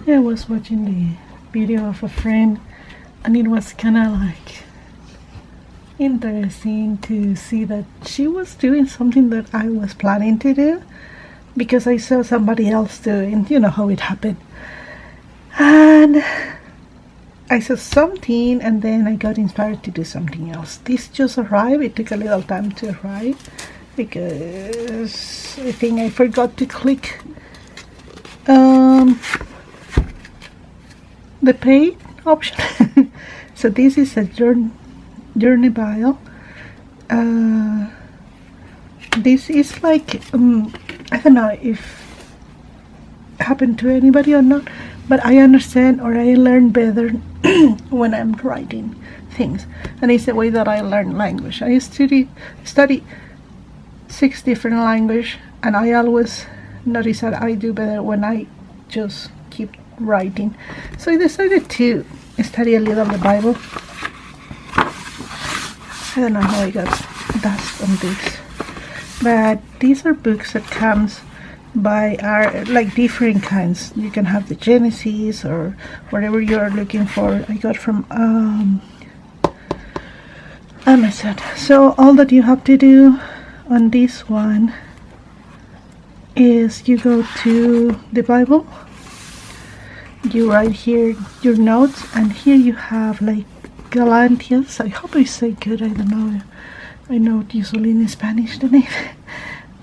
Yeah, I was watching the video of a friend, and it was kind of like interesting to see that she was doing something that I was planning to do because I saw somebody else doing, you know how it happened. And I saw something, and then I got inspired to do something else. This just arrived. It took a little time to arrive because I think I forgot to click the pay option. So this is a journey Bible. This is like I don't know if it happened to anybody or not, but I understand or I learn better when I'm writing things, and it's the way that I learn language. I study 6 different languages, and I always notice that I do better when I just keep writing. So I decided to study a little the Bible. I don't know how I got dust on this, but these are books that comes by are like different kinds. You can have the Genesis or whatever you are looking for. I got from Amazon. So all that you have to do on this one is you go to the Bible, you write here your notes, and here you have like Galatians. I hope I say good. I don't know. I know usually in Spanish the name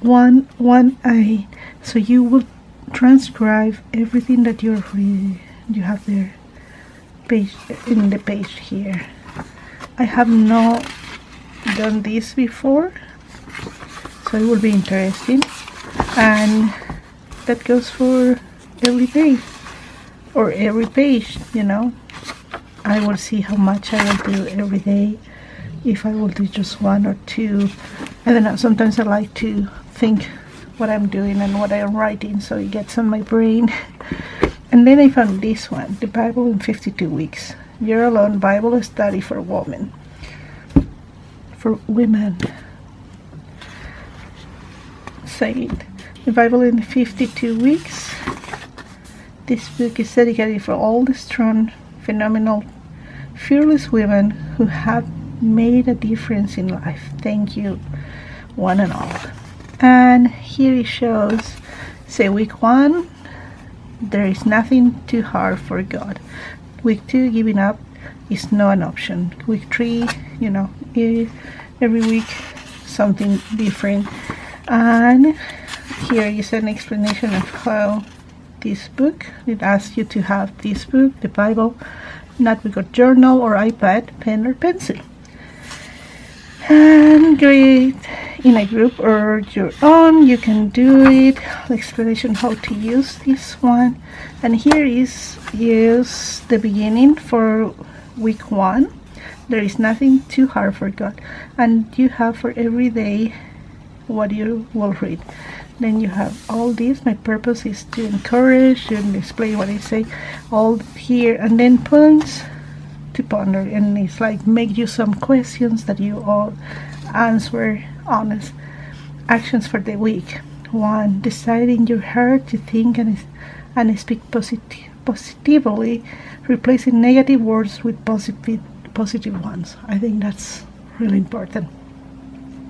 1:1a. So you will transcribe everything that you're reading. You have there page in the page here. I have not done this before, so it will be interesting, and that goes for every day or every page, you know. I will see how much I will do every day, if I will do just 1 or 2. I don't know, sometimes I like to think what I'm doing and what I'm writing, so it gets on my brain. And then I found this one, the Bible in 52 weeks. Year Alone Bible Study for Women. For women. Saying the Bible in 52 weeks. This book is dedicated for all the strong, phenomenal, fearless women who have made a difference in life. Thank you, one and all. And here it shows, say week 1, there is nothing too hard for God. Week 2, giving up is not an option. Week 3, you know, every week something different. And here is an explanation of how this book, it asks you to have this book, the Bible, notebook or journal or iPad, pen or pencil. And read in a group or your own. You can do it. Explanation how to use this one. And here is the beginning for week 1. There is nothing too hard for God. And you have for every day what you will read. Then you have all this. My purpose is to encourage and explain what I say all here, and then points to ponder, and it's like make you some questions that you all answer honest. Actions for the week. 1, decide in your heart to think and speak positively, replacing negative words with positive ones. I think that's really important.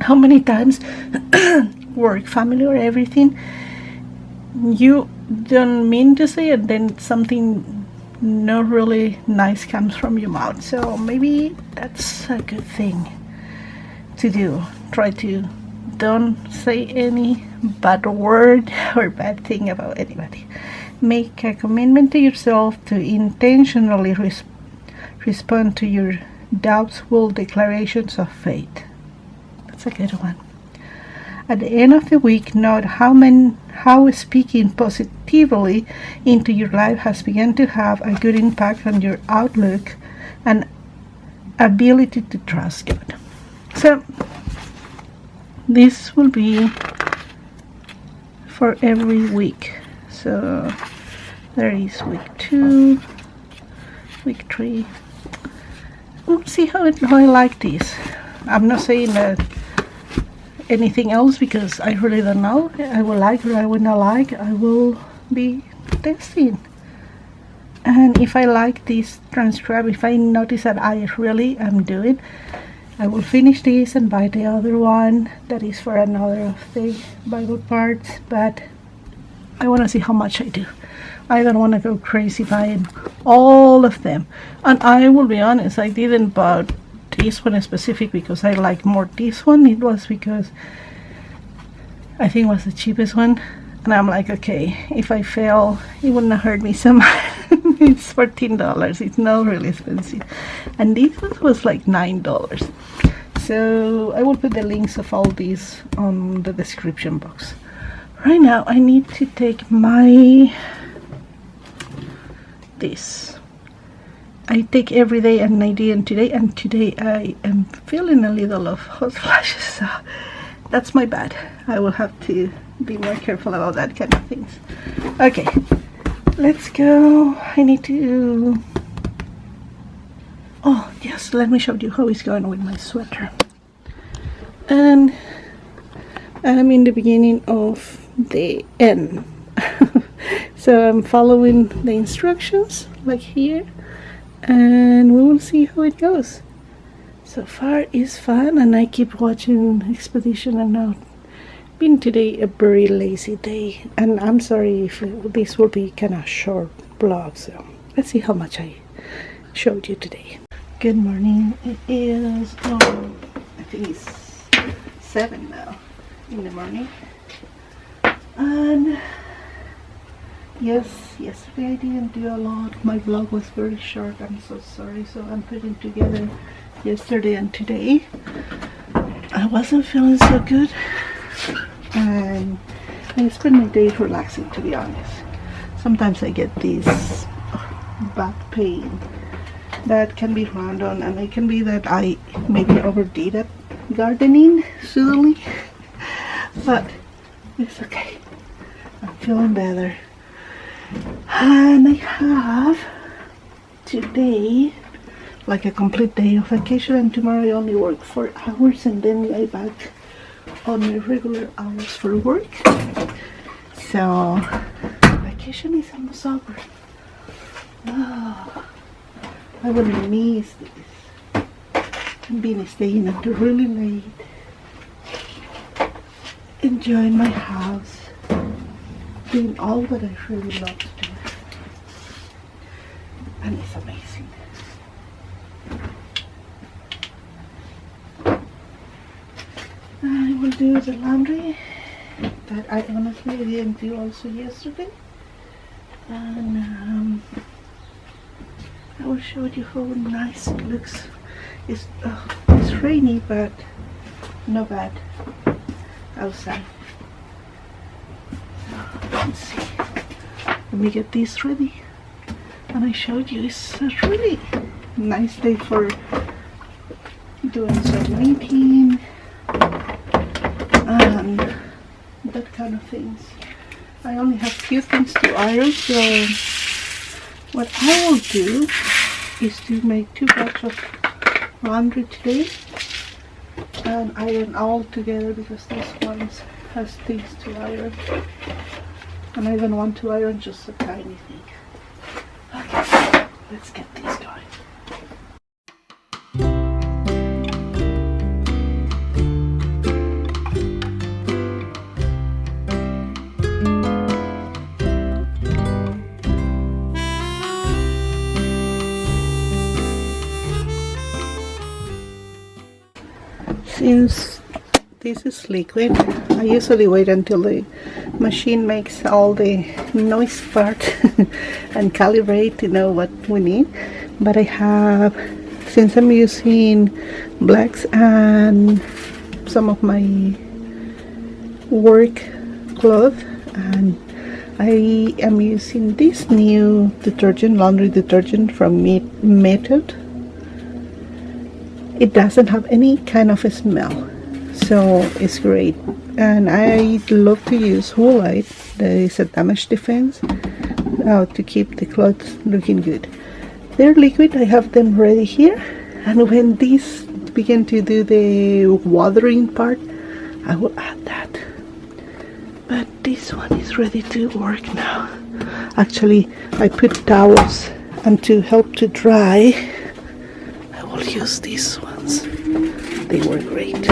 How many times work, family, or everything you don't mean to say, and then something not really nice comes from your mouth? So maybe that's a good thing to do. Try to don't say any bad word or bad thing about anybody. Make a commitment to yourself to intentionally respond to your doubts with declarations of faith. That's a good one. At the end of the week, note how speaking positively into your life has begun to have a good impact on your outlook and ability to trust God. So this will be for every week. So there is week 2, week 3. We'll see how I like this. I'm not saying that anything else because I really don't know. I will like or I will not like. I will be testing. And if I like this transcribe, if I notice that I really am doing, I will finish this and buy the other one that is for another of the Bible parts. But I want to see how much I do. I don't want to go crazy buying all of them. And I will be honest, I didn't buy this one specific because I like more this one. It was because I think it was the cheapest one. And I'm like, okay, if I fail, it wouldn't hurt me so much. It's $14. It's not really expensive. And this was like $9. So I will put the links of all these on the description box. Right now, I need to take this. I take every day and I didn't today. And today I am feeling a little of hot flashes. So that's my bad. I will have to be more careful about that kind of things. Okay, let's go. I need to... Oh, yes, let me show you how it's going with my sweater. And I'm in the beginning of the end. So I'm following the instructions, like here, and we will see how it goes. So far it's fun, and I keep watching Expedition Unknown. Been today a very lazy day, and I'm sorry if this will be kind of short vlog, so let's see how much I showed you today. Good morning. It is I think it's 7 now in the morning, and yes, yesterday I didn't do a lot. My vlog was very short. I'm so sorry. So I'm putting together yesterday and today. I wasn't feeling so good, and I spend my day relaxing, to be honest. Sometimes I get this back pain that can be random, and it can be that I maybe overdid it gardening suddenly, but it's okay. I'm feeling better, and I have today like a complete day of vacation, and tomorrow I only work 4 hours, and then I back on my regular hours for work. So vacation is almost over. Oh, I would miss this. I've been staying until really late, enjoying my house, doing all that I really love to do, and it's amazing. I will do the laundry that I honestly didn't do also yesterday, and I will show you how nice it looks. It's rainy, but not bad outside. So, let's see. Let me get this ready, and I showed you it's a really nice day for doing some knitting and that kind of things. I only have few things to iron, so what I will do is to make 2 bags of laundry today and iron all together, because this one has things to iron, and I don't want to iron just a tiny thing. Okay, let's get this going. Since this is liquid, I usually wait until the machine makes all the noise part and calibrate to know what we need. But I have, since I'm using blacks and some of my work cloth, and I am using this new detergent, laundry detergent from Method. It doesn't have any kind of a smell, so it's great. And I love to use Woolite, that is a damage defense, to keep the clothes looking good. They're liquid. I have them ready here, and when these begin to do the watering part, I will add that. But this one is ready to work now. Actually, I put towels, and to help to dry, I will use these ones. They were great.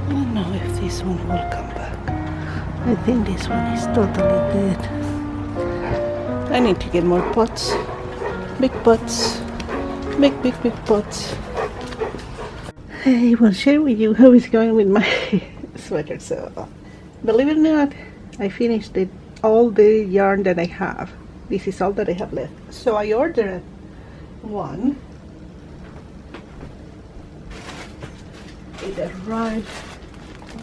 I don't know if this one will come back. I think this one is totally dead. I need to get more pots. Big pots. Big pots. I will share with you how it's going with my sweater. So, believe it or not, I finished all the yarn that I have. This is all that I have left. So I ordered one. It arrived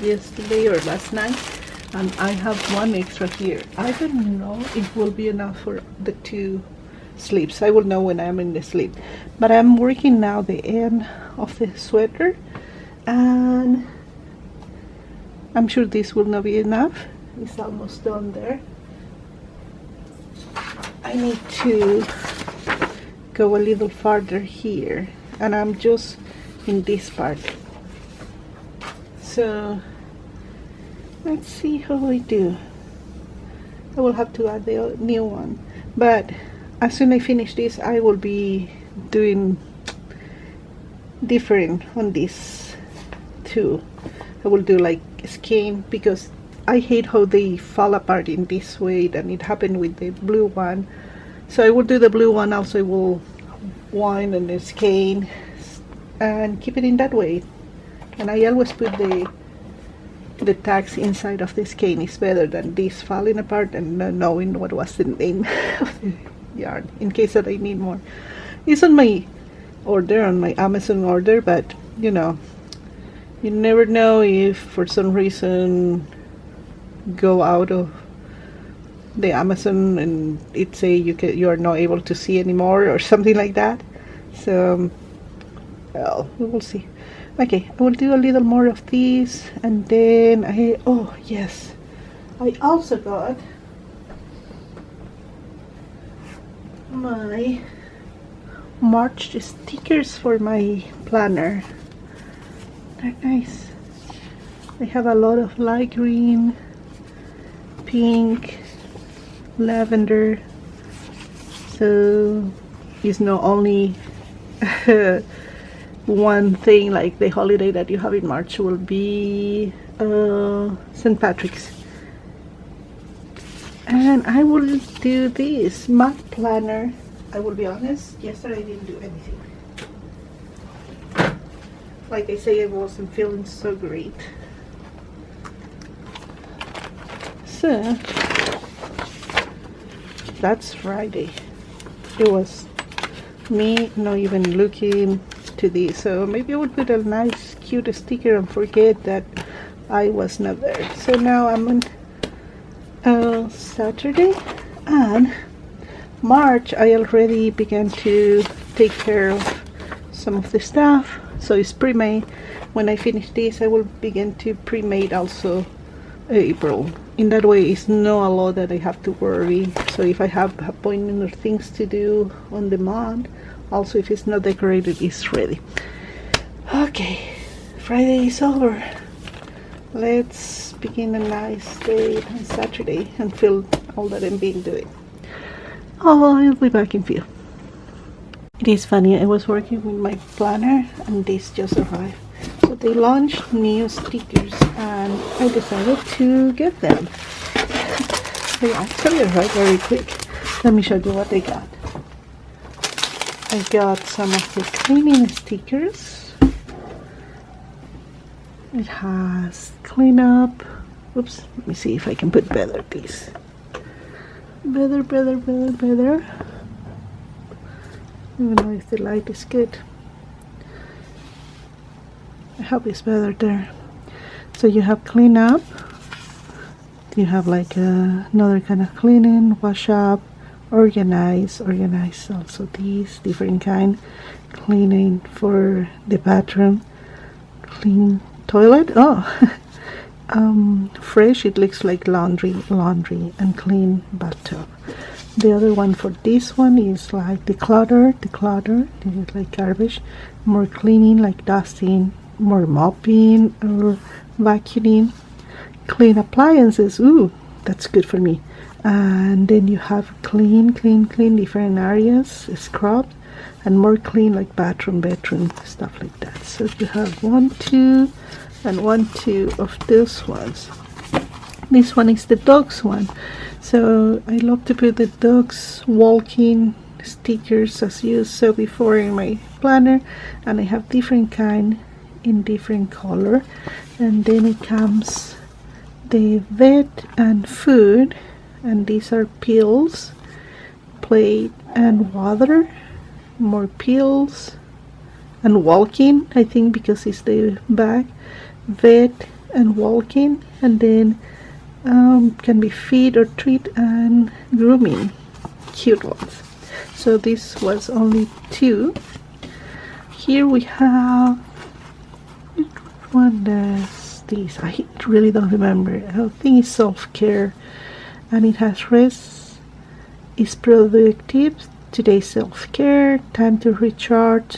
yesterday or last night, and I have one extra here. I don't know if it will be enough for the 2 sleeves. I will know when I'm in the sleep. But I'm working now the end of the sweater, and I'm sure this will not be enough. It's almost done there. I need to go a little farther here, and I'm just in this part. So let's see how I do. I will have to add the new one, but as soon as I finish this, I will be doing different on this too. I will do like skein, because I hate how they fall apart in this way, and it happened with the blue one. So I will do the blue one also. I will wind and the skein and keep it in that way. And I always put the tags inside of the skein. Is better than this falling apart and not knowing what was the name of the yarn, in case that I need more. It's on my order, on my Amazon order, but you know, you never know if for some reason go out of the Amazon and it say you are not able to see anymore or something like that. So well, we will see. Okay, I will do a little more of these, and then oh yes, I also got my March stickers for my planner. They're nice. They have a lot of light green, pink, lavender, so it's not only one thing like the holiday that you have in March will be St. Patrick's. And I will do this month planner. I will be honest, yesterday I didn't do anything. Like I say, I wasn't feeling so great. So that's Friday. It was me not even looking to this, so maybe I would put a nice cute sticker and forget that I was not there. So now I'm on Saturday, and March I already began to take care of some of the stuff, so it's pre-made. When I finish this, I will begin to pre-made also April. In that way, it's not a lot that I have to worry. So if I have appointment or things to do on the month, also if it's not decorated, it's ready. Okay, Friday is over. Let's begin a nice day on Saturday and feel all that I'm being doing. Oh, I'll be back in few. It is funny, I was working with my planner and this just arrived. So they launched new stickers and I decided to get them. They actually arrived very quick. Let me show you what they got. I got some of the cleaning stickers. It has clean up. Oops, let me see if I can put better this. Better. Even though if the light is good. I hope it's better there. So you have clean up, you have like another kind of cleaning, wash up, organize also these different kind, cleaning for the bathroom, clean toilet, fresh, it looks like laundry, and clean bathtub. The other one for this one is like declutter, this is like garbage, more cleaning, like dusting, more mopping or vacuuming, clean appliances, ooh, that's good for me. And then you have clean different areas, scrub, and more clean like bathroom, stuff like that. So you have 1, 2, and 1, 2 of those ones. This one is the dogs one. So I love to put the dogs walking stickers as you saw before in my planner, and I have different kind in different color. And then it comes the vet and food, and these are pills, plate and water, more pills, and walking, I think because it's the back, vet and walking, and then can be feed or treat and grooming, cute ones. So this was only 2. Here we have, which one does this? I really don't remember. I think it's self-care, and it has rest is productive, today's self-care, time to recharge,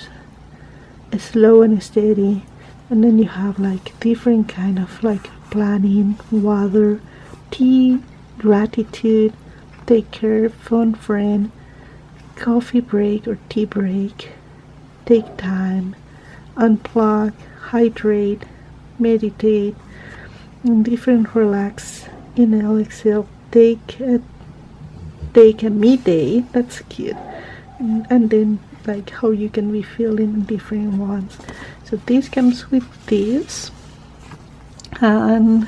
slow and steady. And then you have like different kind of like planning, water, tea, gratitude, take care, phone friend, coffee break or tea break, take time, unplug, hydrate, meditate, and different relax, inhale, exhale, take a me day, that's cute. And then like how you can be feeling different ones. So this comes with this, and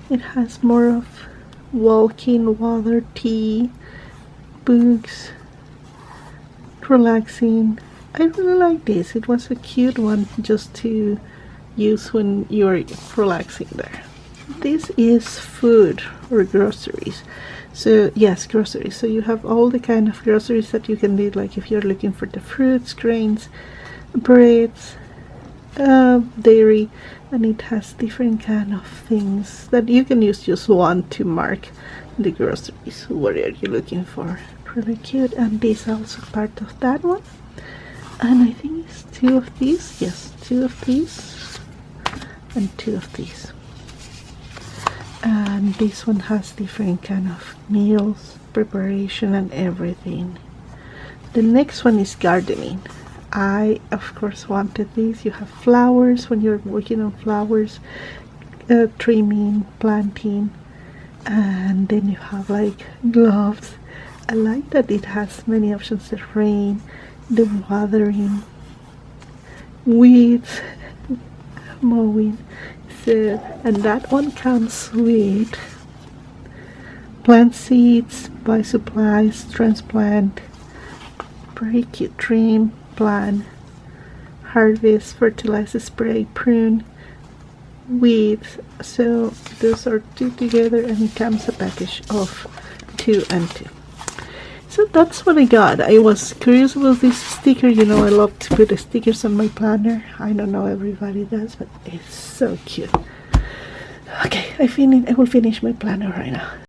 it has more of walking, water, tea, books, relaxing. I really like this. It was a cute one just to use when you're relaxing there. This is food or groceries. So yes, groceries. So you have all the kind of groceries that you can do, like if you're looking for the fruits, grains, breads, dairy, and it has different kind of things that you can use just one to mark the groceries. What are you looking for? Really cute. And this is also part of that one. And I think it's 2 of these. Yes, 2 of these and 2 of these. And this one has different kind of meals, preparation, and everything. The next one is gardening. I of course wanted this. You have flowers when you're working on flowers, trimming, planting, and then you have like gloves. I like that it has many options: the rain, the watering, weeds, mowing. So, and that one comes with plant seeds, buy supplies, transplant, very cute, trim, plant, harvest, fertilize, spray, prune, weeds. So those are 2 together, and it comes a package of 2 and 2. So that's what I got. I was curious about this sticker. You know, I love to put stickers on my planner. I don't know everybody does, but it's so cute. Okay, I will finish my planner right now.